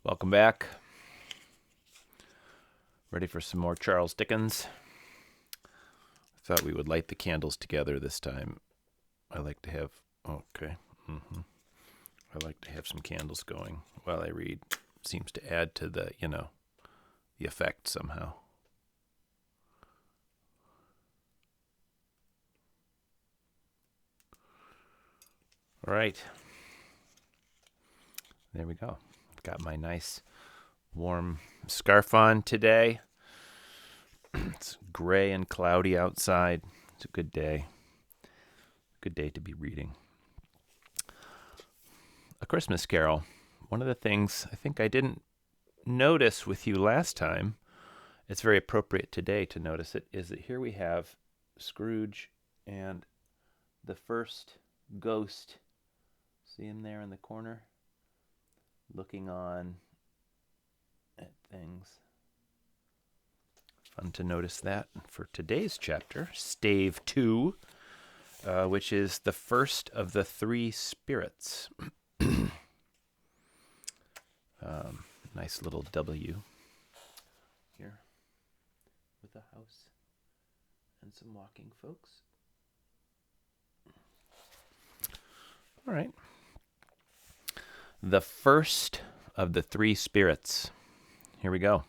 Welcome back. Ready for some more Charles Dickens? I thought we would light the candles together this time. I like to have, I like to have some candles going while I read. Seems to add to the effect somehow. All right. There we go. I've got my nice warm scarf on today. It's gray and cloudy outside. It's a good day. Good day to be reading. A Christmas Carol. One of the things I think I didn't notice with you last time, it's very appropriate today to notice it, is that here we have Scrooge and the first ghost. See him there in the corner? Looking on at things. Fun to notice that. For today's chapter, Stave 2, which is the first of the three spirits. Nice little W here with a house and some walking folks. All right. The first of the three spirits. Here we go.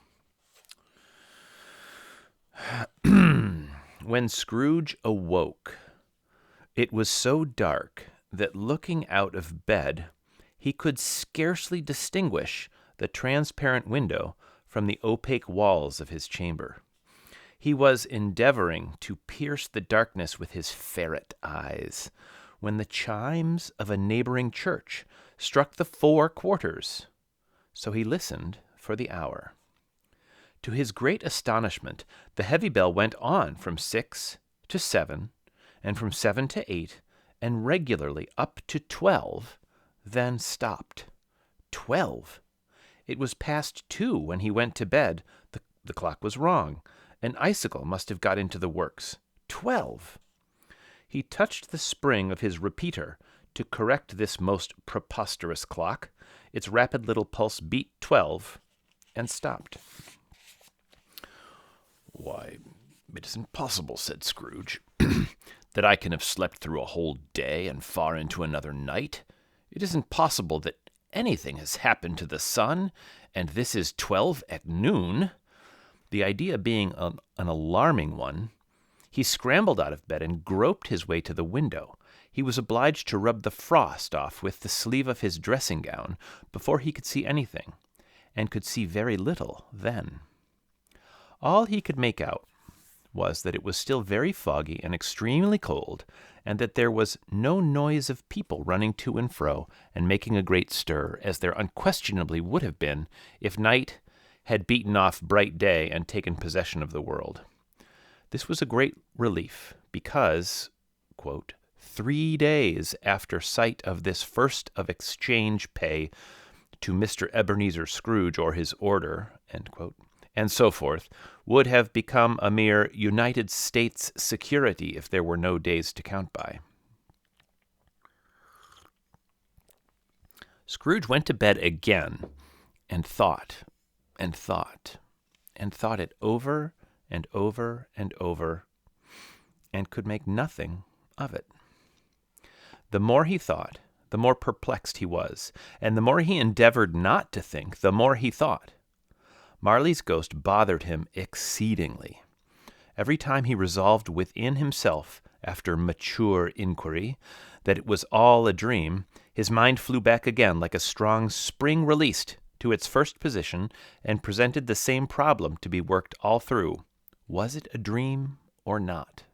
When Scrooge awoke, it was so dark that looking out of bed, he could scarcely distinguish the transparent window from the opaque walls of his chamber. He was endeavoring to pierce the darkness with his ferret eyes, when the chimes of a neighboring church struck the 4 quarters. So he listened for the hour. To his great astonishment, the heavy bell went on from 6 to 7, and from 7 to 8, and regularly up to 12, then stopped. 12! It was past 2 when he went to bed. The clock was wrong. An icicle must have got into the works. 12! He touched the spring of his repeater to correct this most preposterous clock. Its rapid little pulse beat 12 and stopped. "Why, it isn't possible," said Scrooge, "that I can have slept through a whole day and far into another night. It isn't possible that anything has happened to the sun, and this is 12 at noon." The idea being an alarming one, he scrambled out of bed and groped his way to the window. He was obliged to rub the frost off with the sleeve of his dressing gown before he could see anything, and could see very little then. All he could make out was that it was still very foggy and extremely cold, and that there was no noise of people running to and fro and making a great stir, as there unquestionably would have been if night had beaten off bright day and taken possession of the world. This was a great relief, because, quote, 3 days after sight of this first of exchange pay to Mr. Ebenezer Scrooge or his order, end quote, and so forth, would have become a mere United States security if there were no days to count by. Scrooge went to bed again and thought and thought and thought it over and over and over, and could make nothing of it. The more he thought, the more perplexed he was, and the more he endeavored not to think, the more he thought. Marley's ghost bothered him exceedingly. Every time he resolved within himself, after mature inquiry, that it was all a dream, his mind flew back again like a strong spring released to its first position, and presented the same problem to be worked all through. Was it a dream or not?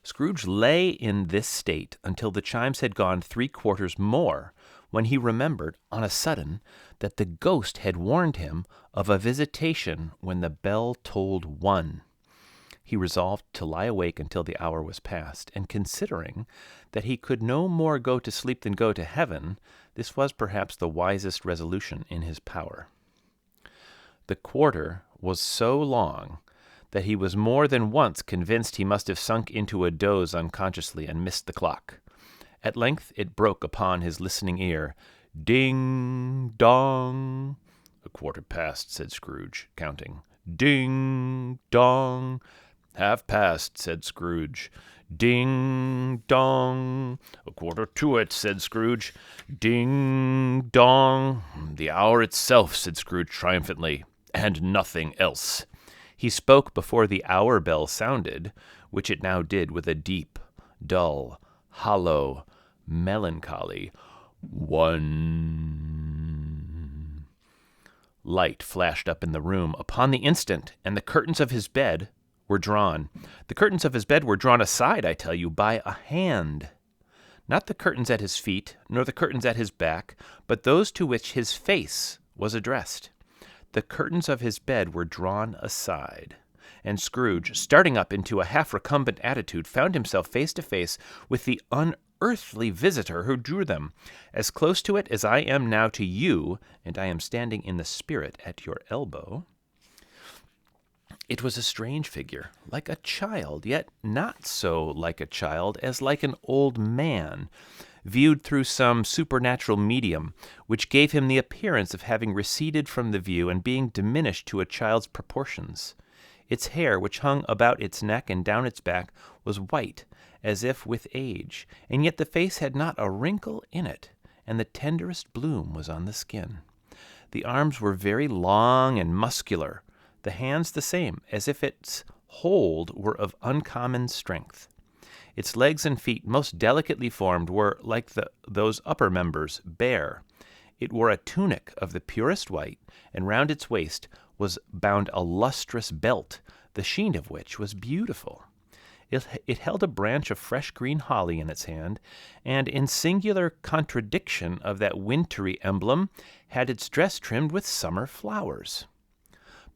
Scrooge lay in this state until the chimes had gone 3 quarters more, when he remembered, on a sudden, that the ghost had warned him of a visitation when the bell tolled 1. He resolved to lie awake until the hour was past, and considering that he could no more go to sleep than go to heaven, this was perhaps the wisest resolution in his power. The quarter was so long that he was more than once convinced he must have sunk into a doze unconsciously and missed the clock. At length it broke upon his listening ear. Ding, dong. "A quarter past," said Scrooge, counting. "Ding, dong." "Half past," said Scrooge. "Ding, dong." "A quarter to it," said Scrooge. "Ding, dong." "The hour itself," said Scrooge triumphantly, "and nothing else." He spoke before the hour bell sounded, which it now did with a deep, dull, hollow, melancholy 1. Light flashed up in the room upon the instant, and the curtains of his bed were drawn. The curtains of his bed were drawn aside, I tell you, by a hand. Not the curtains at his feet, nor the curtains at his back, but those to which his face was addressed. The curtains of his bed were drawn aside, and Scrooge, starting up into a half-recumbent attitude, found himself face to face with the unearthly visitor who drew them, as close to it as I am now to you, and I am standing in the spirit at your elbow. It was a strange figure, like a child, yet not so like a child as like an old man, viewed through some supernatural medium, which gave him the appearance of having receded from the view and being diminished to a child's proportions. Its hair, which hung about its neck and down its back, was white, as if with age, and yet the face had not a wrinkle in it, and the tenderest bloom was on the skin. The arms were very long and muscular, the hands the same, as if its hold were of uncommon strength. Its legs and feet, most delicately formed, were, like those upper members, bare. It wore a tunic of the purest white, and round its waist was bound a lustrous belt, the sheen of which was beautiful. It held a branch of fresh green holly in its hand, and in singular contradiction of that wintry emblem, had its dress trimmed with summer flowers.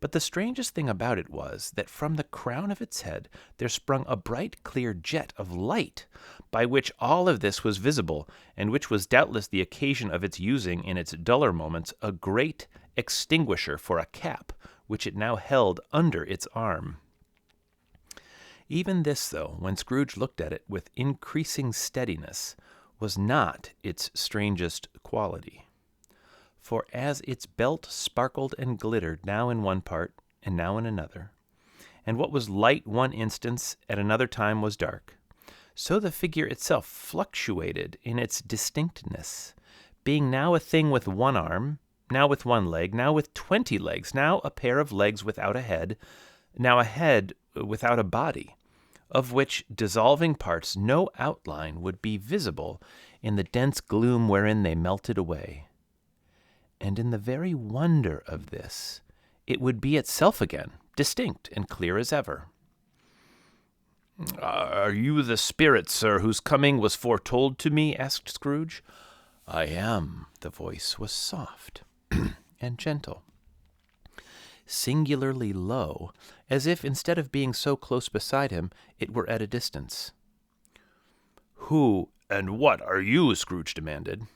But the strangest thing about it was that from the crown of its head there sprung a bright, clear jet of light, by which all of this was visible, and which was doubtless the occasion of its using in its duller moments a great extinguisher for a cap, which it now held under its arm. Even this, though, when Scrooge looked at it with increasing steadiness, was not its strangest quality. For as its belt sparkled and glittered now in one part and now in another, and what was light one instant at another time was dark, so the figure itself fluctuated in its distinctness, being now a thing with one arm, now with one leg, now with 20 legs, now a pair of legs without a head, now a head without a body, of which dissolving parts no outline would be visible in the dense gloom wherein they melted away. And in the very wonder of this, it would be itself again, distinct and clear as ever. "Are you the spirit, sir, whose coming was foretold to me?" asked Scrooge. "I am." The voice was soft and gentle, singularly low, as if instead of being so close beside him, it were at a distance. "Who and what are you?" Scrooge demanded.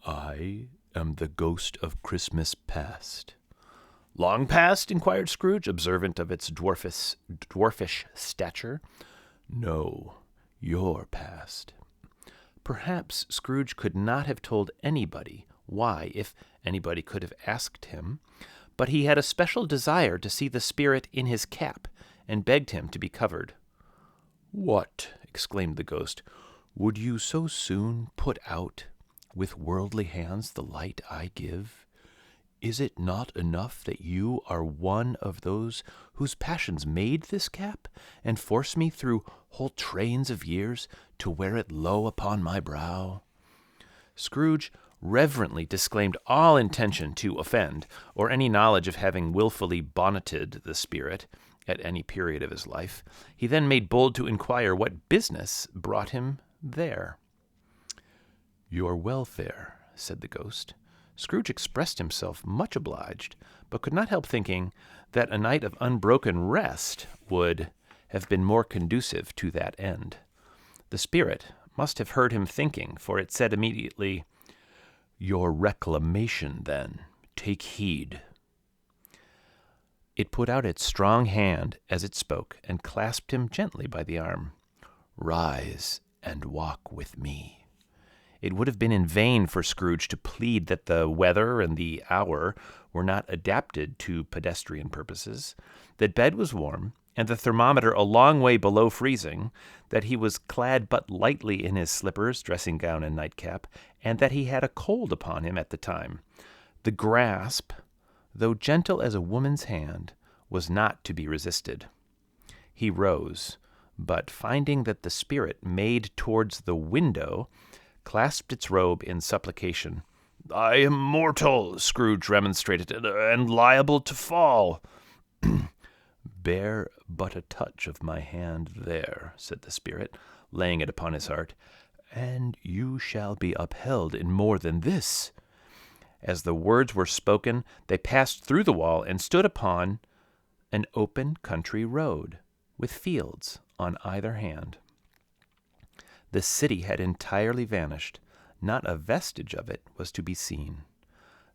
"I am the ghost of Christmas past." "Long past?" inquired Scrooge, observant of its dwarfish stature. "No, your past." Perhaps Scrooge could not have told anybody why, if anybody could have asked him, but he had a special desire to see the spirit in his cap, and begged him to be covered. "What!" exclaimed the ghost. "Would you so soon put out with worldly hands the light I give? Is it not enough that you are one of those whose passions made this cap, and force me through whole trains of years to wear it low upon my brow?" Scrooge reverently disclaimed all intention to offend, or any knowledge of having wilfully bonneted the spirit at any period of his life. He then made bold to inquire what business brought him there. "Your welfare," said the ghost. Scrooge expressed himself much obliged, but could not help thinking that a night of unbroken rest would have been more conducive to that end. The spirit must have heard him thinking, for it said immediately, "Your reclamation, then. Take heed." It put out its strong hand as it spoke, and clasped him gently by the arm. "Rise and walk with me." It would have been in vain for Scrooge to plead that the weather and the hour were not adapted to pedestrian purposes, that bed was warm, and the thermometer a long way below freezing, that he was clad but lightly in his slippers, dressing gown, and nightcap, and that he had a cold upon him at the time. The grasp, though gentle as a woman's hand, was not to be resisted. He rose, but finding that the spirit made towards the window, clasped its robe in supplication. "I am mortal," Scrooge remonstrated, "and liable to fall." "Bear but a touch of my hand there," said the spirit, laying it upon his heart, "and you shall be upheld in more than this." As the words were spoken, they passed through the wall and stood upon an open country road, with fields on either hand. The city had entirely vanished. Not a vestige of it was to be seen.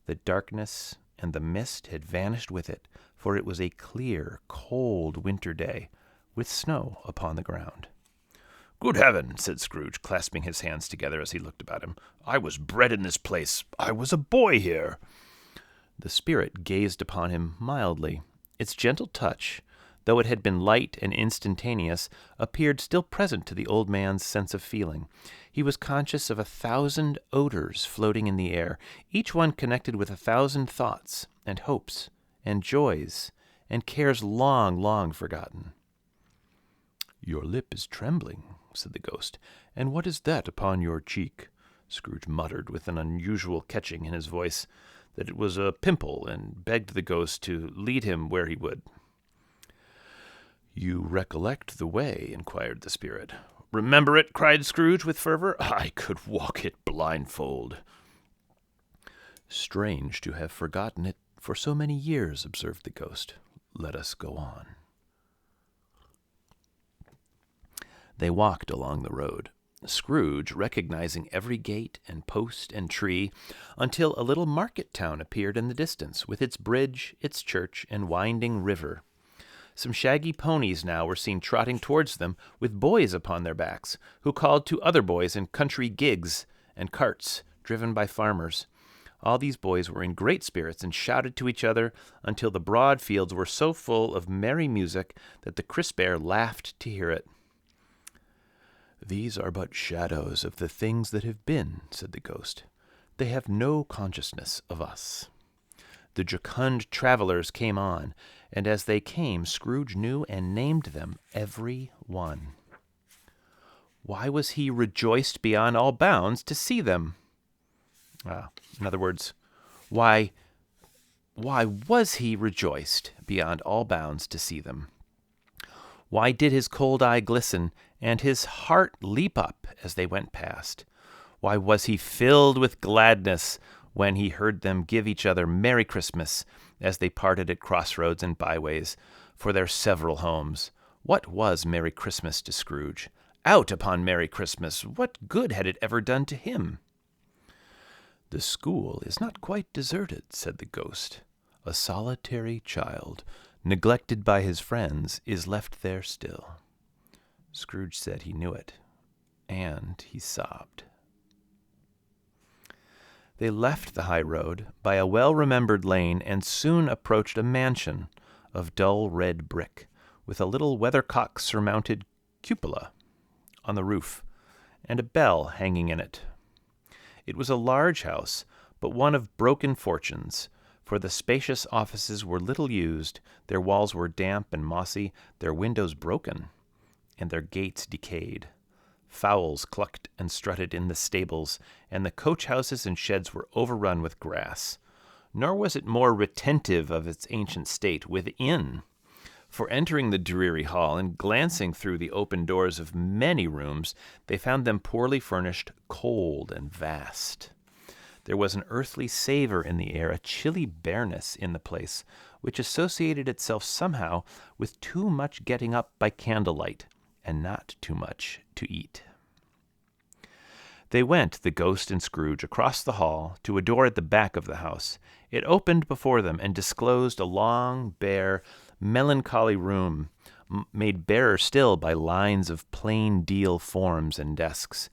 The darkness and the mist had vanished with it, for it was a clear, cold winter day, with snow upon the ground. "Good heaven," said Scrooge, clasping his hands together as he looked about him. "I was bred in this place. I was a boy here." The spirit gazed upon him mildly. Its gentle touch, though it had been light and instantaneous, appeared still present to the old man's sense of feeling. He was conscious of 1,000 odors floating in the air, each one connected with 1,000 thoughts and hopes and joys and cares long, long forgotten. "Your lip is trembling," said the ghost. "And what is that upon your cheek?" Scrooge muttered with an unusual catching in his voice that it was a pimple, and begged the ghost to lead him where he would. "You recollect the way?" inquired the spirit. "Remember it?" cried Scrooge with fervor. "I could walk it blindfold." "Strange to have forgotten it for so many years," observed the ghost. "Let us go on." They walked along the road, Scrooge recognizing every gate and post and tree, until a little market town appeared in the distance, with its bridge, its church, and winding river. Some shaggy ponies now were seen trotting towards them, with boys upon their backs, who called to other boys in country gigs and carts driven by farmers. All these boys were in great spirits and shouted to each other until the broad fields were so full of merry music that the crisp air laughed to hear it. "These are but shadows of the things that have been," said the ghost. "They have no consciousness of us." The jocund travelers came on, and as they came, Scrooge knew and named them every one. Why was he rejoiced beyond all bounds to see them? In other words, why was he rejoiced beyond all bounds to see them? Why did his cold eye glisten and his heart leap up as they went past? Why was he filled with gladness when he heard them give each other Merry Christmas as they parted at crossroads and byways for their several homes? What was Merry Christmas to Scrooge? Out upon Merry Christmas! What good had it ever done to him? "The school is not quite deserted," said the ghost. "A solitary child, neglected by his friends, is left there still." Scrooge said he knew it, and he sobbed. They left the high road by a well-remembered lane and soon approached a mansion of dull red brick, with a little weathercock-surmounted cupola on the roof and a bell hanging in it. It was a large house, but one of broken fortunes, for the spacious offices were little used, their walls were damp and mossy, their windows broken, and their gates decayed. Fowls clucked and strutted in the stables, and the coach-houses and sheds were overrun with grass. Nor was it more retentive of its ancient state within, for entering the dreary hall and glancing through the open doors of many rooms, they found them poorly furnished, cold, and vast. There was an earthly savor in the air, a chilly bareness in the place, which associated itself somehow with too much getting up by candlelight, and not too much to eat. They went, the ghost and Scrooge, across the hall to a door at the back of the house. It opened before them and disclosed a long, bare, melancholy room, made barer still by lines of plain deal forms and desks.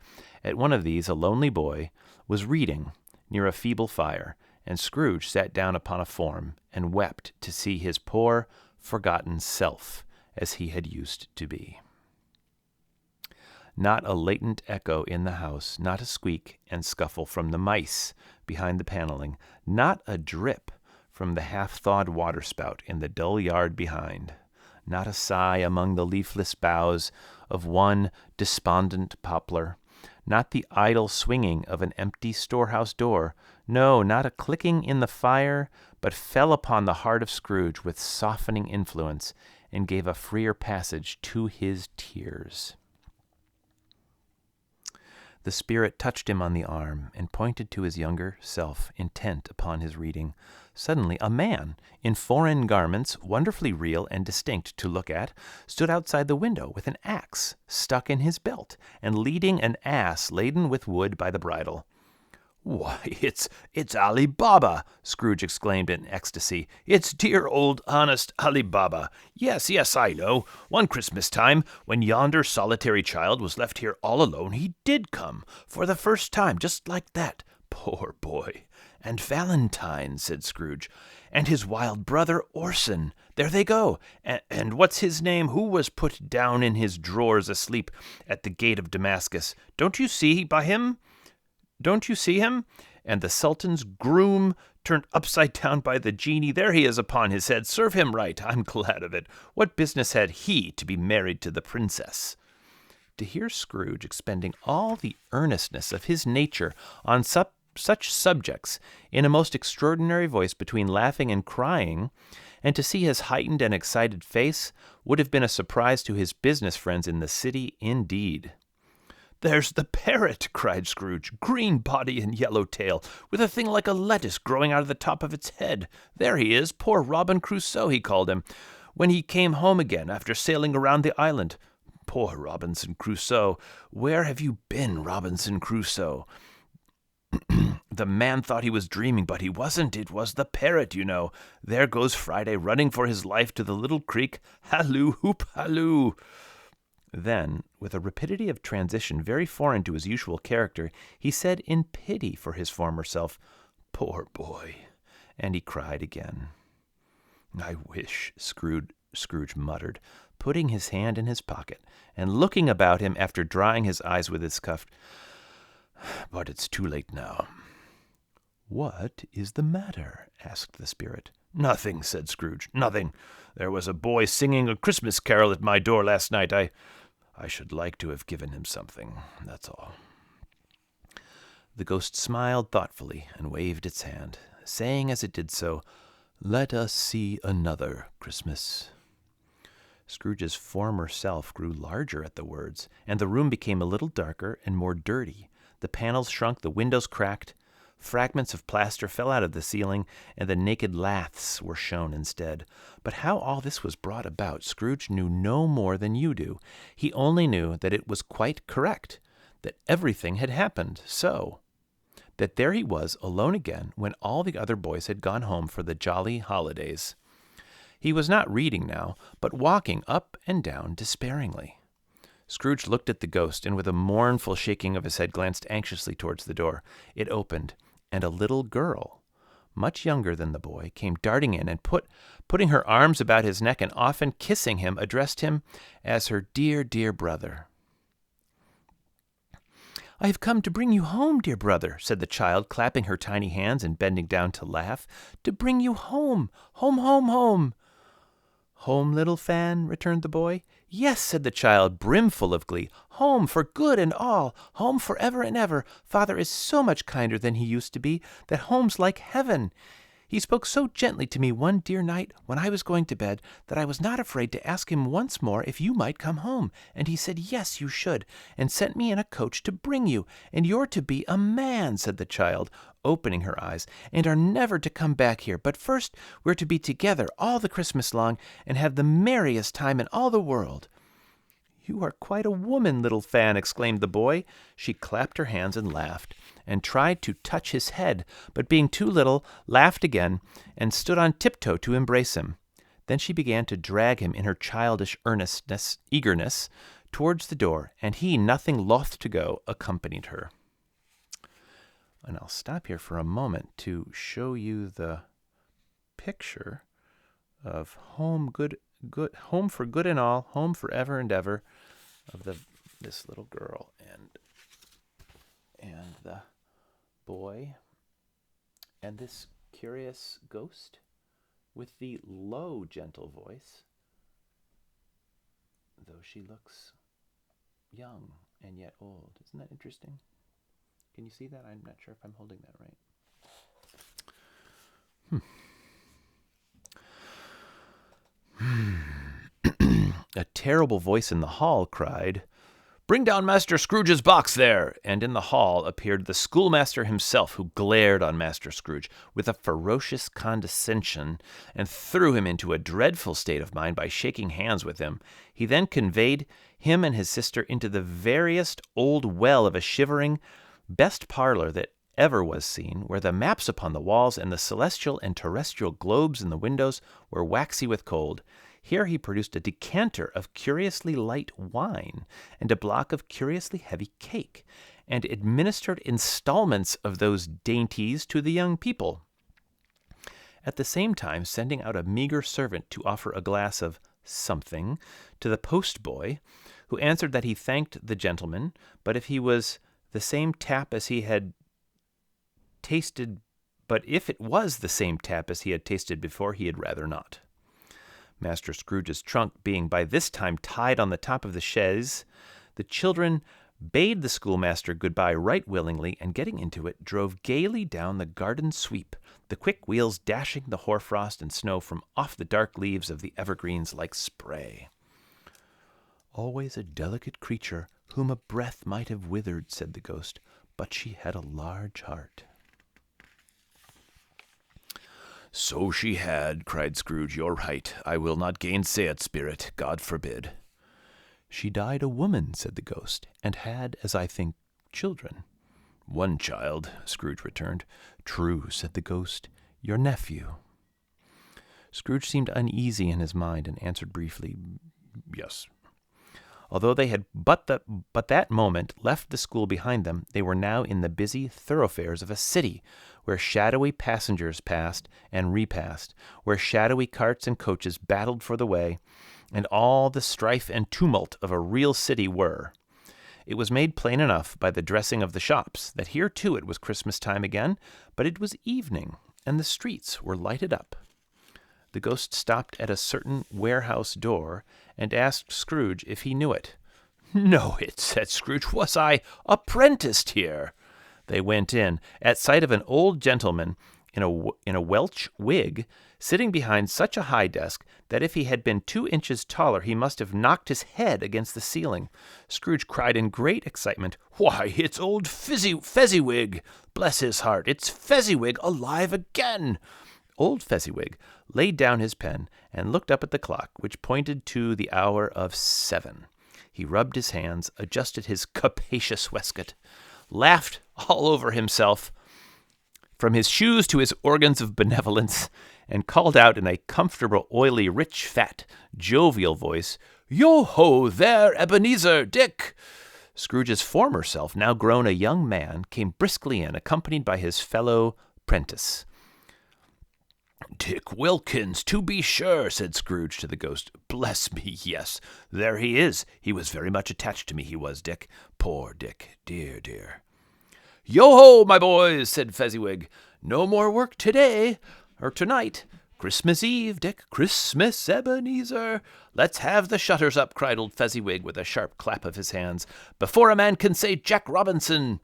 At one of these, a lonely boy was reading near a feeble fire, and Scrooge sat down upon a form and wept to see his poor, forgotten self as he had used to be. Not a latent echo in the house, not a squeak and scuffle from the mice behind the paneling, not a drip from the half-thawed waterspout in the dull yard behind, not a sigh among the leafless boughs of one despondent poplar, not the idle swinging of an empty storehouse door, no, not a clicking in the fire, but fell upon the heart of Scrooge with softening influence and gave a freer passage to his tears. The Spirit touched him on the arm and pointed to his younger self, intent upon his reading. Suddenly, a man, in foreign garments, wonderfully real and distinct to look at, stood outside the window with an axe stuck in his belt and leading an ass laden with wood by the bridle. "Why, it's Ali Baba!" Scrooge exclaimed in ecstasy. "It's dear old honest Ali Baba. Yes, I know. One Christmas time, when yonder solitary child was left here all alone, he did come, for the first time, just like that. Poor boy. And Valentine," said Scrooge, "and his wild brother Orson. There they go. And what's his name, who was put down in his drawers asleep at the gate of Damascus? Don't you see him? And the Sultan's groom turned upside down by the genie. There he is upon his head. Serve him right. I'm glad of it. What business had he to be married to the princess?" To hear Scrooge expending all the earnestness of his nature on such subjects in a most extraordinary voice between laughing and crying, and to see his heightened and excited face, would have been a surprise to his business friends in the city indeed. "There's the parrot!" cried Scrooge. "Green body and yellow tail, with a thing like a lettuce growing out of the top of its head. There he is, poor Robin Crusoe, he called him, when he came home again after sailing around the island. Poor Robinson Crusoe! Where have you been, Robinson Crusoe? The man thought he was dreaming, but he wasn't. It was the parrot, you know. There goes Friday, running for his life to the little creek. Halloo, hoop, halloo!" Then, with a rapidity of transition very foreign to his usual character, he said in pity for his former self, "Poor boy," and he cried again. "I wish," Scrooge muttered, putting his hand in his pocket and looking about him after drying his eyes with his cuff, "but it's too late now." "What is the matter?" asked the Spirit. "Nothing," said Scrooge. "Nothing. There was a boy singing a Christmas carol at my door last night. I should like to have given him something, that's all." The ghost smiled thoughtfully and waved its hand, saying as it did so, "Let us see another Christmas." Scrooge's former self grew larger at the words, and the room became a little darker and more dirty. The panels shrunk, the windows cracked, fragments of plaster fell out of the ceiling, and the naked laths were shown instead. But how all this was brought about, Scrooge knew no more than you do. He only knew that it was quite correct, that everything had happened so, that there he was alone again when all the other boys had gone home for the jolly holidays. He was not reading now, but walking up and down despairingly. Scrooge looked at the ghost, and with a mournful shaking of his head glanced anxiously towards the door. It opened, and a little girl, much younger than the boy, came darting in, and putting her arms about his neck and often kissing him, addressed him as her dear, dear brother. "I have come to bring you home, dear brother," said the child, clapping her tiny hands and bending down to laugh. "To bring you home, home, home, home." "Home, little Fan?" returned the boy. "Yes," said the child, brimful of glee. "Home for good and all, home for ever and ever. Father is so much kinder than he used to be, that home's like heaven. He spoke so gently to me one dear night when I was going to bed that I was not afraid to ask him once more if you might come home, and he said yes, you should, and sent me in a coach to bring you, and you're to be a man," said the child, opening her eyes, "and are never to come back here, but first we're to be together all the Christmas long, and have the merriest time in all the world." "You are quite a woman, little Fan," exclaimed the boy. She clapped her hands and laughed, and tried to touch his head, but being too little, laughed again, and stood on tiptoe to embrace him. Then she began to drag him in her childish eagerness towards the door, and he, nothing loth to go, accompanied her. And I'll stop here for a moment to show you the picture of home for good and all, home forever and ever, of this little girl and the boy and this curious ghost with the low, gentle voice, though she looks young and yet old. Isn't that interesting? Can you see that? I'm not sure if I'm holding that right. A terrible voice in the hall cried, "Bring down Master Scrooge's box there!" And in the hall appeared the schoolmaster himself, who glared on Master Scrooge with a ferocious condescension and threw him into a dreadful state of mind by shaking hands with him. He then conveyed him and his sister into the veriest old well of a shivering best parlor that ever was seen, where the maps upon the walls and the celestial and terrestrial globes in the windows were waxy with cold. Here he produced a decanter of curiously light wine and a block of curiously heavy cake, and administered installments of those dainties to the young people, at the same time sending out a meager servant to offer a glass of something to the post-boy, who answered that he thanked the gentleman, but if it was the same tap as he had tasted before, he had rather not. Master Scrooge's trunk being by this time tied on the top of the chaise, the children bade the schoolmaster good-bye right willingly, and getting into it, drove gaily down the garden sweep, the quick wheels dashing the hoarfrost and snow from off the dark leaves of the evergreens like spray. "Always a delicate creature, whom a breath might have withered," said the ghost, "but she had a large heart." "So she had," cried Scrooge. "You're right. I will not gainsay it, spirit. God forbid." "She died a woman," said the ghost, "and had, as I think, children." "One child," Scrooge returned. "True," said the ghost. "Your nephew." Scrooge seemed uneasy in his mind, and answered briefly, "Yes." Although they had but that moment left the school behind them, they were now in the busy thoroughfares of a city, where shadowy passengers passed and repassed, where shadowy carts and coaches battled for the way, and all the strife and tumult of a real city were. It was made plain enough by the dressing of the shops that here too it was Christmas time again, but it was evening, and the streets were lighted up. The ghost stopped at a certain warehouse door and asked Scrooge if he knew it. "Know it," said Scrooge. "Was I apprenticed here?" They went in, at sight of an old gentleman in a Welsh wig, sitting behind such a high desk that if he had been 2 inches taller he must have knocked his head against the ceiling. Scrooge cried in great excitement, "Why, it's old Fezziwig! Bless his heart, it's Fezziwig alive again!" Old Fezziwig laid down his pen and looked up at the clock, which pointed to the hour of 7. He rubbed his hands, adjusted his capacious waistcoat, laughed all over himself, from his shoes to his organs of benevolence, and called out in a comfortable, oily, rich, fat, jovial voice, "Yo-ho there, Ebenezer, Dick!" Scrooge's former self, now grown a young man, came briskly in, accompanied by his fellow prentice. "Dick Wilkins, to be sure," said Scrooge to the ghost. "Bless me, yes, there he is. He was very much attached to me, he was, Dick. Poor Dick, dear, dear." "Yo-ho, my boys," said Fezziwig. "No more work tonight. Christmas Eve, Dick. Christmas, Ebenezer. Let's have the shutters up," cried old Fezziwig with a sharp clap of his hands, "before a man can say Jack Robinson."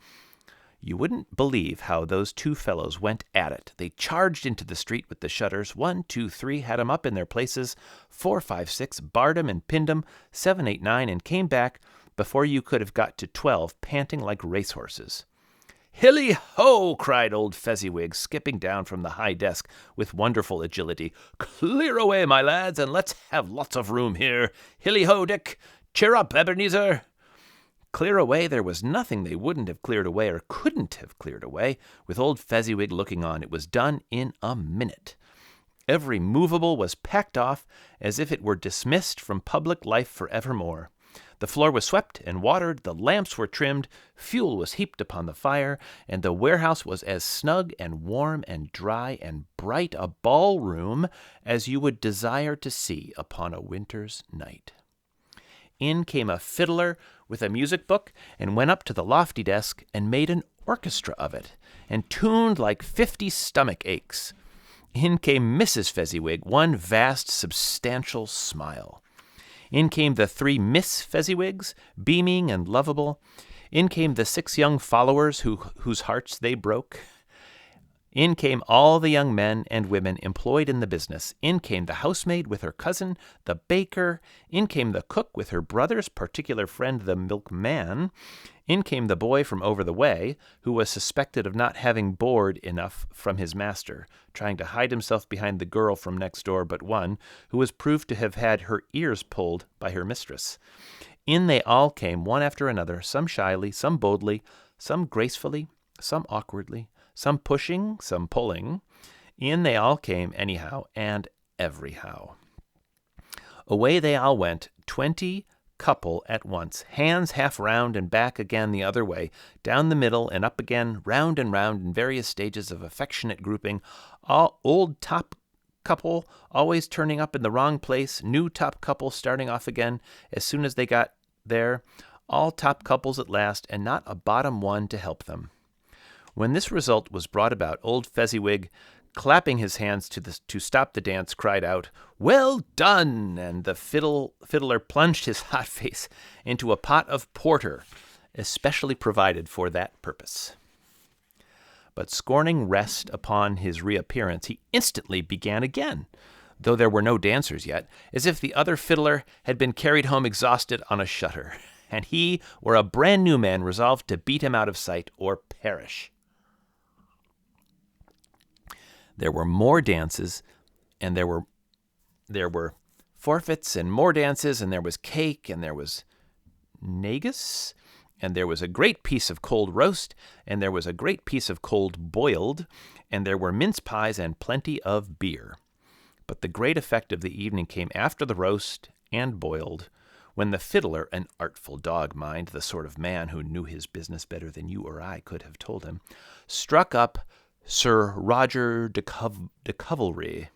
You wouldn't believe how those two fellows went at it. They charged into the street with the shutters. 1, 2, 3, had 'em up in their places. 4, 5, 6, barred 'em and pinned 'em. 7, 8, 9, and came back before you could have got to 12, panting like racehorses. "Hilly-ho!" cried old Fezziwig, skipping down from the high desk with wonderful agility. "Clear away, my lads, and let's have lots of room here. Hilly-ho, Dick! Cheer up, Ebenezer!" Clear away, there was nothing they wouldn't have cleared away or couldn't have cleared away, with old Fezziwig looking on. It was done in a minute. Every movable was packed off as if it were dismissed from public life for evermore. The floor was swept and watered, the lamps were trimmed, fuel was heaped upon the fire, and the warehouse was as snug and warm and dry and bright a ballroom as you would desire to see upon a winter's night. In came a fiddler with a music book and went up to the lofty desk and made an orchestra of it, and tuned like 50 stomach aches. In came Mrs. Fezziwig, one vast, substantial smile. In came the 3 Miss Fezziwigs, beaming and lovable. In came the 6 young followers whose hearts they broke. In came all the young men and women employed in the business. In came the housemaid with her cousin, the baker. In came the cook with her brother's particular friend, the milkman. In came the boy from over the way, who was suspected of not having board enough from his master, trying to hide himself behind the girl from next door but one, who was proved to have had her ears pulled by her mistress. In they all came, one after another, some shyly, some boldly, some gracefully, some awkwardly, some pushing, some pulling. In they all came anyhow and everyhow. Away they all went, 20 couple at once, hands half round and back again the other way, down the middle and up again, round and round in various stages of affectionate grouping, all old top couple always turning up in the wrong place, new top couple starting off again as soon as they got there, all top couples at last, and not a bottom one to help them. When this result was brought about, old Fezziwig, clapping his hands to stop the dance, cried out, "Well done!" and the fiddler plunged his hot face into a pot of porter, especially provided for that purpose. But scorning rest upon his reappearance, he instantly began again, though there were no dancers yet, as if the other fiddler had been carried home exhausted on a shutter, and he were a brand new man resolved to beat him out of sight or perish. There were more dances, and there were forfeits and more dances, and there was cake, and there was negus, and there was a great piece of cold roast, and there was a great piece of cold boiled, and there were mince pies and plenty of beer. But the great effect of the evening came after the roast and boiled, when the fiddler, an artful dog, mind, the sort of man who knew his business better than you or I could have told him, struck up Sir Roger de Coverley.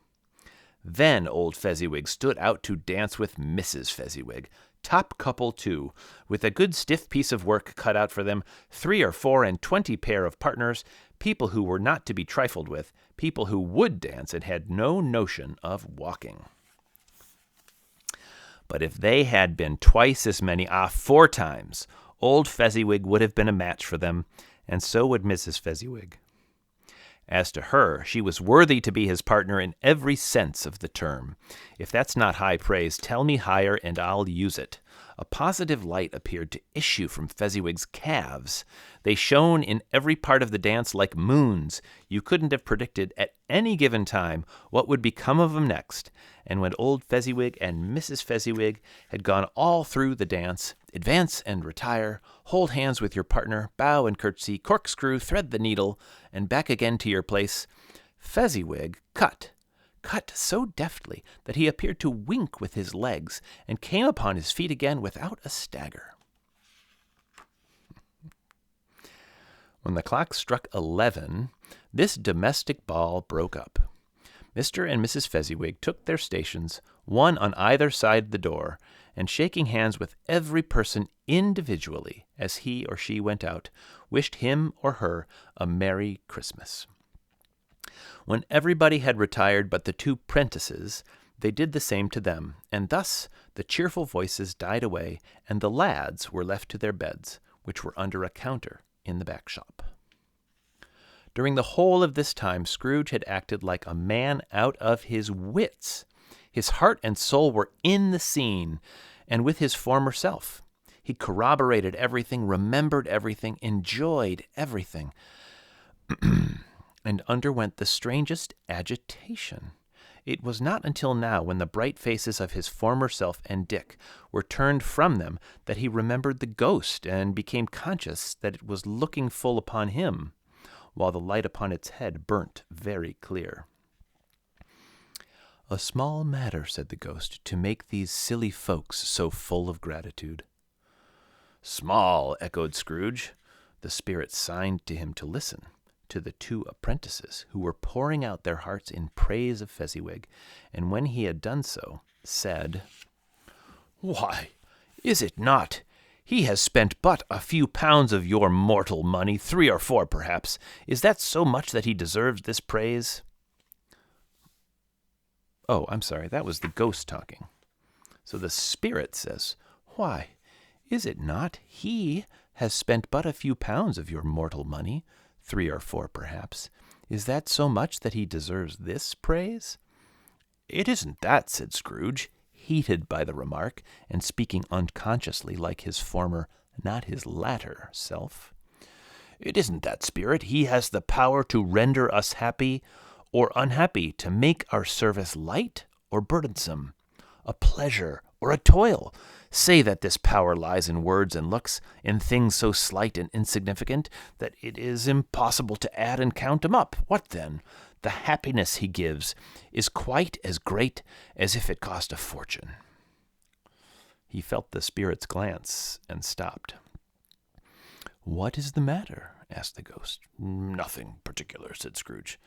Then old Fezziwig stood out to dance with Mrs. Fezziwig, top couple too, with a good stiff piece of work cut out for them, 3 or 4 and 20 pair of partners, people who were not to be trifled with, people who would dance and had no notion of walking. But if they had been twice as many, 4 times, old Fezziwig would have been a match for them, and so would Mrs. Fezziwig. As to her, she was worthy to be his partner in every sense of the term. If that's not high praise, tell me higher and I'll use it. A positive light appeared to issue from Fezziwig's calves. They shone in every part of the dance like moons. You couldn't have predicted at any given time what would become of them next. And when old Fezziwig and Mrs. Fezziwig had gone all through the dance, advance and retire, hold hands with your partner, bow and curtsy, corkscrew, thread the needle, and back again to your place, Fezziwig cut so deftly that he appeared to wink with his legs and came upon his feet again without a stagger. When the clock struck 11, this domestic ball broke up. Mr. and Mrs. Fezziwig took their stations, one on either side the door, and shaking hands with every person individually as he or she went out, wished him or her a Merry Christmas. When everybody had retired but the 2 prentices, they did the same to them, and thus the cheerful voices died away, and the lads were left to their beds, which were under a counter in the back shop. During the whole of this time, Scrooge had acted like a man out of his wits. His heart and soul were in the scene, and with his former self. He corroborated everything, remembered everything, enjoyed everything, and underwent the strangest agitation. It was not until now, when the bright faces of his former self and Dick were turned from them, that he remembered the ghost and became conscious that it was looking full upon him, while the light upon its head burnt very clear. "A small matter," said the ghost, "to make these silly folks so full of gratitude." "Small," echoed Scrooge. The spirit signed to him to listen, to the two apprentices, who were pouring out their hearts in praise of Fezziwig, and when he had done so, said, "Why, is it not? He has spent but a few pounds of your mortal money, 3 or 4 perhaps. Is that so much that he deserves this praise?" Oh, I'm sorry, that was the ghost talking. So the spirit says, "Why, is it not? He has spent but a few pounds of your mortal money, 3 or 4 perhaps. Is that so much that he deserves this praise?" "It isn't that," said Scrooge, heated by the remark, and speaking unconsciously like his former, not his latter, self. "It isn't that, spirit. He has the power to render us happy or unhappy, to make our service light or burdensome, a pleasure or a toil. Say that this power lies in words and looks, in things so slight and insignificant that it is impossible to add and count them up. What then? The happiness he gives is quite as great as if it cost a fortune." He felt the spirit's glance and stopped. "What is the matter?" asked the ghost. "Nothing particular," said Scrooge.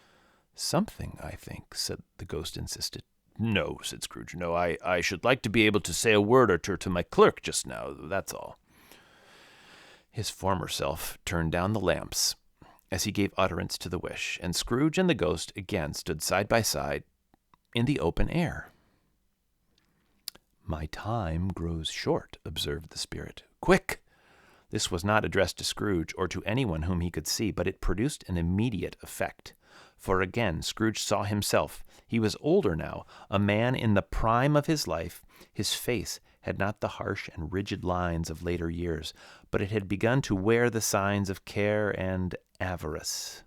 "Something, I think," said the ghost insisted. "No," said Scrooge. "No, I should like to be able to say a word or two to my clerk just now, that's all." His former self turned down the lamps as he gave utterance to the wish, and Scrooge and the ghost again stood side by side in the open air. "My time grows short," observed the spirit. "Quick!" This was not addressed to Scrooge or to anyone whom he could see, but it produced an immediate effect. For again Scrooge saw himself. He was older now, a man in the prime of his life. His face had not the harsh and rigid lines of later years, but it had begun to wear the signs of care and avarice.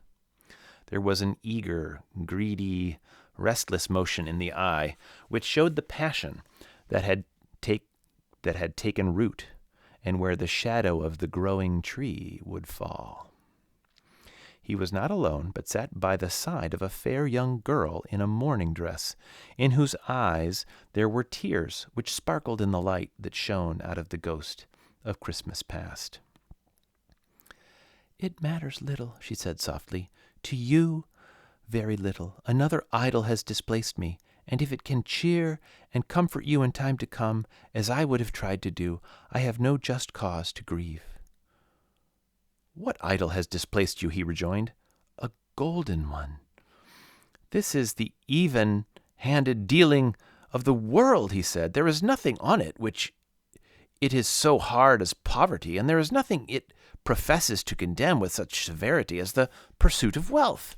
There was an eager, greedy, restless motion in the eye, which showed the passion that had taken root, and where the shadow of the growing tree would fall. He was not alone, but sat by the side of a fair young girl in a mourning dress, in whose eyes there were tears which sparkled in the light that shone out of the ghost of Christmas past. "It matters little," she said softly. "To you, very little. Another idol has displaced me, and if it can cheer and comfort you in time to come, as I would have tried to do, I have no just cause to grieve." "What idol has displaced you?" he rejoined. "A golden one. This is the even-handed dealing of the world," he said. "There is nothing on it which it is so hard as poverty, and there is nothing it professes to condemn with such severity as the pursuit of wealth."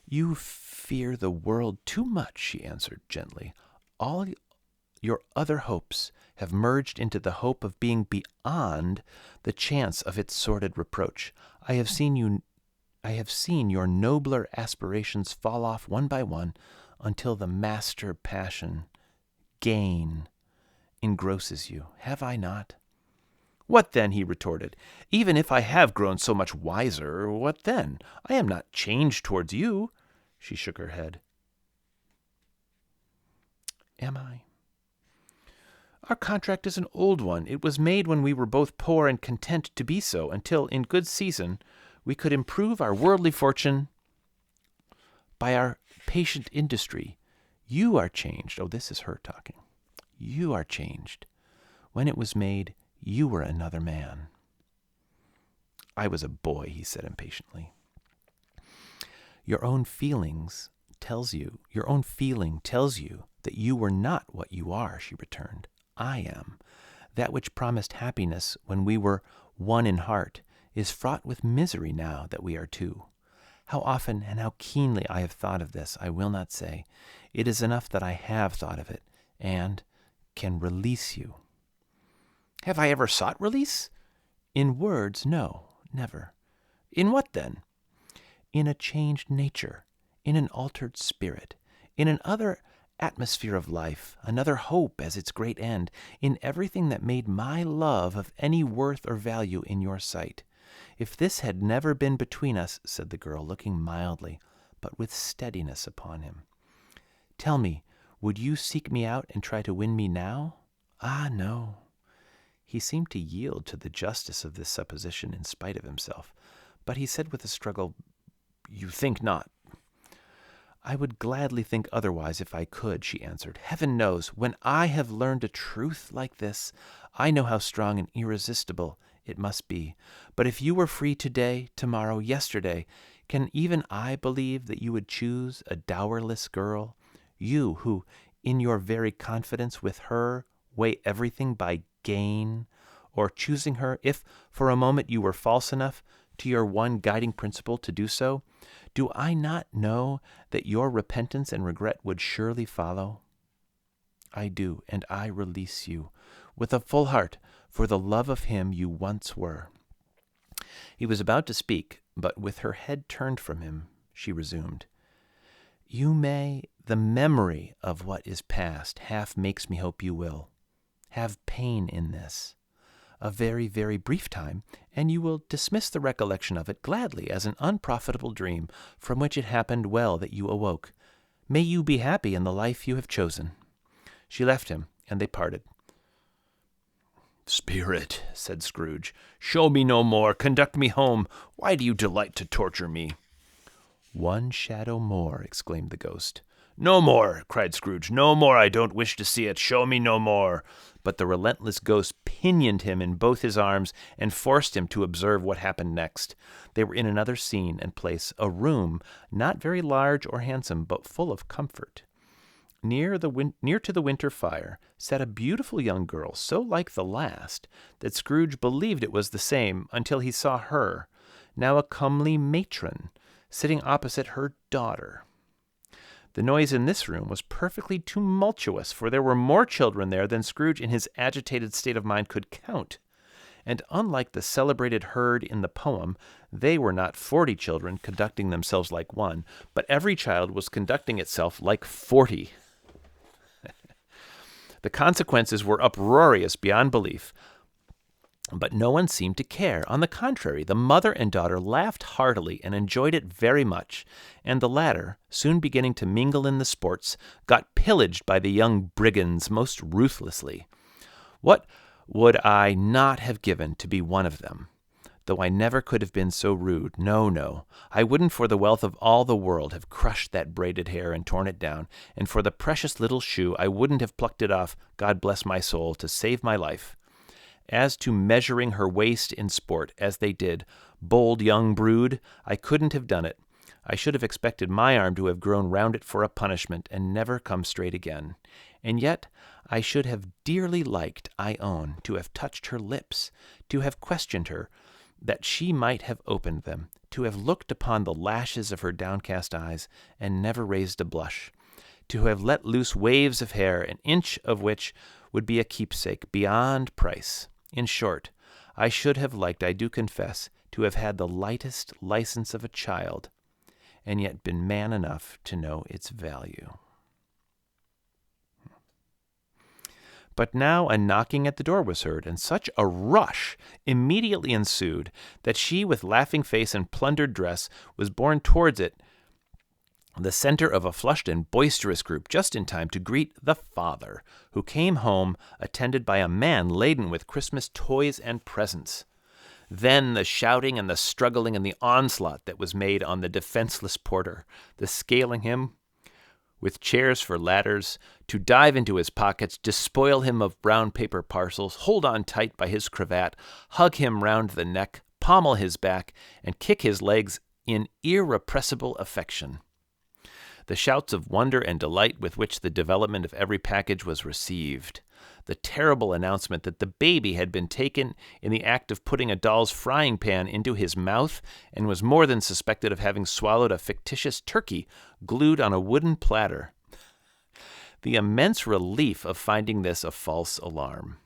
"You fear the world too much," she answered gently. "All your other hopes have merged into the hope of being beyond the chance of its sordid reproach. I have seen your nobler aspirations fall off one by one until the master passion, gain, engrosses you. Have I not?" "What then?" he retorted. "Even if I have grown so much wiser, what then? I am not changed towards you." She shook her head. "Am I?" "Our contract is an old one. It was made when we were both poor and content to be so, until, in good season, we could improve our worldly fortune by our patient industry. You are changed." Oh, this is her talking. "You are changed. When it was made, you were another man." "I was a boy," he said impatiently. Your own feeling tells you that you were not what you are," she returned. "I am. That which promised happiness when we were one in heart is fraught with misery now that we are two. How often and how keenly I have thought of this, I will not say. It is enough that I have thought of it, and can release you." "Have I ever sought release?" "In words, no, never." "In what then?" "In a changed nature, in an altered spirit, in another atmosphere of life, another hope as its great end, in everything that made my love of any worth or value in your sight. If this had never been between us," said the girl, looking mildly, but with steadiness upon him, Tell me, would you seek me out and try to win me now? Ah, no. He seemed to yield to the justice of this supposition in spite of himself, but he said with a struggle, "You think not." "I would gladly think otherwise if I could," she answered. "Heaven knows, when I have learned a truth like this, I know how strong and irresistible it must be. But if you were free today, tomorrow, yesterday, can even I believe that you would choose a dowerless girl? You who, in your very confidence with her, weigh everything by gain, or choosing her, if for a moment you were false enough to your one guiding principle to do so, do I not know that your repentance and regret would surely follow? I do, and I release you, with a full heart, for the love of him you once were." He was about to speak, but with her head turned from him, she resumed, "You may, the memory of what is past half makes me hope you will, have pain in this. A very, very brief time, and you will dismiss the recollection of it gladly as an unprofitable dream from which it happened well that you awoke. May you be happy in the life you have chosen." She left him, and they parted. "Spirit," said Scrooge, "show me no more. Conduct me home. Why do you delight to torture me?" "One shadow more," exclaimed the ghost. "No more," cried Scrooge. "No more. I don't wish to see it. Show me no more." But the relentless ghost pinioned him in both his arms and forced him to observe what happened next. They were in another scene and place, a room not very large or handsome, but full of comfort. Near to the winter fire sat a beautiful young girl, so like the last that Scrooge believed it was the same until he saw her, now a comely matron, sitting opposite her daughter. The noise in this room was perfectly tumultuous, for there were more children there than Scrooge in his agitated state of mind could count. And unlike the celebrated herd in the poem, they were not 40 children conducting themselves like one, but every child was conducting itself like 40. The consequences were uproarious beyond belief, but no one seemed to care. On the contrary, the mother and daughter laughed heartily and enjoyed it very much, and the latter, soon beginning to mingle in the sports, got pillaged by the young brigands most ruthlessly. What would I not have given to be one of them? Though I never could have been so rude. No, no, I wouldn't for the wealth of all the world have crushed that braided hair and torn it down, and for the precious little shoe I wouldn't have plucked it off, God bless my soul, to save my life. As to measuring her waist in sport, as they did, bold young brood, I couldn't have done it. I should have expected my arm to have grown round it for a punishment, and never come straight again. And yet I should have dearly liked, I own, to have touched her lips, to have questioned her, that she might have opened them, to have looked upon the lashes of her downcast eyes, and never raised a blush, to have let loose waves of hair, an inch of which would be a keepsake beyond price. In short, I should have liked, I do confess, to have had the lightest license of a child, and yet been man enough to know its value. But now a knocking at the door was heard, and such a rush immediately ensued that she, with laughing face and plundered dress, was borne towards it, the center of a flushed and boisterous group, just in time to greet the father, who came home attended by a man laden with Christmas toys and presents. Then the shouting and the struggling and the onslaught that was made on the defenseless porter, the scaling him with chairs for ladders, to dive into his pockets, despoil him of brown paper parcels, hold on tight by his cravat, hug him round the neck, pommel his back, and kick his legs in irrepressible affection. The shouts of wonder and delight with which the development of every package was received. The terrible announcement that the baby had been taken in the act of putting a doll's frying pan into his mouth and was more than suspected of having swallowed a fictitious turkey glued on a wooden platter. The immense relief of finding this a false alarm.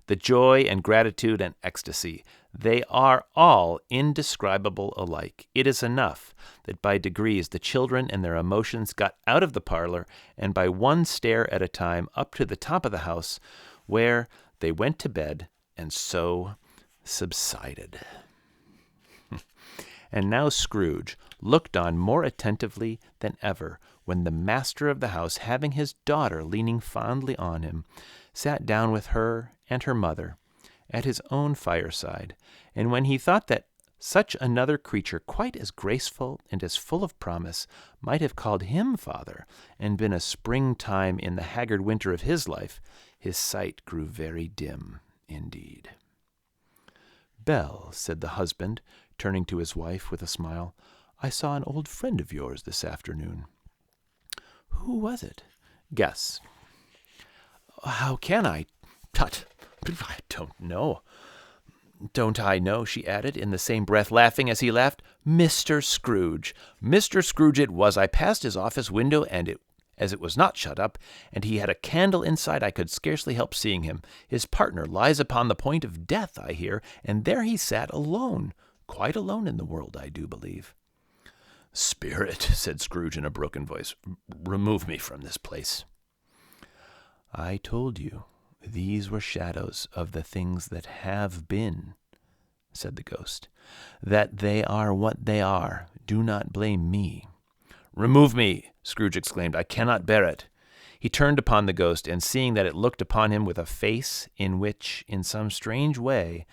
The joy and gratitude and ecstasy, they are all indescribable alike. It is enough that by degrees the children and their emotions got out of the parlor, and by one stair at a time up to the top of the house, where they went to bed and so subsided. And now Scrooge looked on more attentively than ever when the master of the house, having his daughter leaning fondly on him, sat down with her and her mother at his own fireside, and when he thought that such another creature, quite as graceful and as full of promise, might have called him father, and been a springtime in the haggard winter of his life, his sight grew very dim indeed. "Belle," said the husband, turning to his wife with a smile, "I saw an old friend of yours this afternoon." "Who was it?" "Guess." "How can I? Tut, I don't know." "Don't I know?" she added, in the same breath, laughing as he laughed. "Mr. Scrooge. Mr. Scrooge it was. I passed his office window, and as it was not shut up, and he had a candle inside, I could scarcely help seeing him. His partner lies upon the point of death, I hear, and there he sat alone, quite alone in the world, I do believe." "Spirit," said Scrooge in a broken voice, "remove me from this place." "I told you these were shadows of the things that have been," said the ghost. "That they are what they are. Do not blame me." "Remove me," Scrooge exclaimed. "I cannot bear it." He turned upon the ghost, and seeing that it looked upon him with a face in which, in some strange way,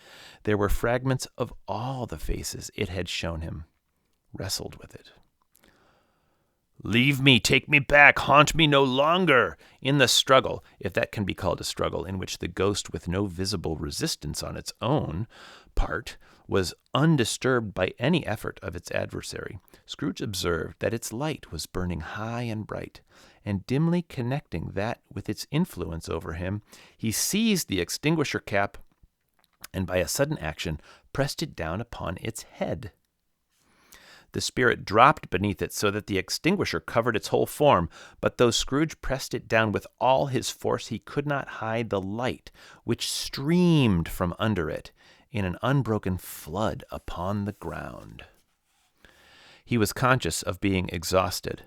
there were fragments of all the faces it had shown him, wrestled with it. "Leave me, take me back, haunt me no longer." In the struggle, if that can be called a struggle, in which the ghost, with no visible resistance on its own part, was undisturbed by any effort of its adversary, Scrooge observed that its light was burning high and bright, and dimly connecting that with its influence over him, he seized the extinguisher cap, and by a sudden action pressed it down upon its head. The spirit dropped beneath it so that the extinguisher covered its whole form, but though Scrooge pressed it down with all his force, he could not hide the light which streamed from under it in an unbroken flood upon the ground. He was conscious of being exhausted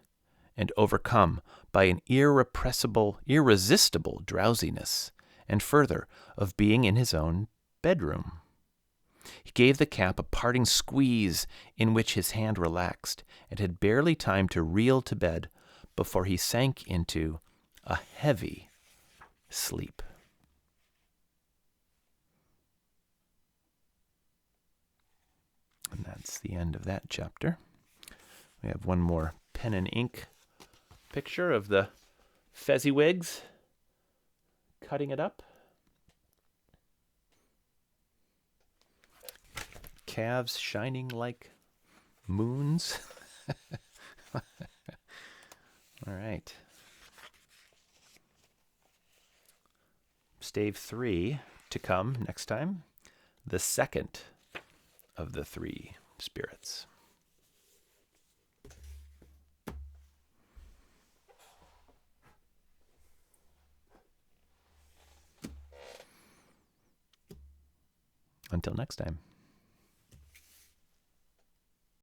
and overcome by an irrepressible, irresistible drowsiness, and further, of being in his own bedroom. He gave the cap a parting squeeze in which his hand relaxed, and had barely time to reel to bed before he sank into a heavy sleep. And that's the end of that chapter. We have one more pen and ink picture of the Fezziwigs cutting it up. Calves shining like moons. All right. Stave 3 to come next time. The second of the three spirits. Until next time.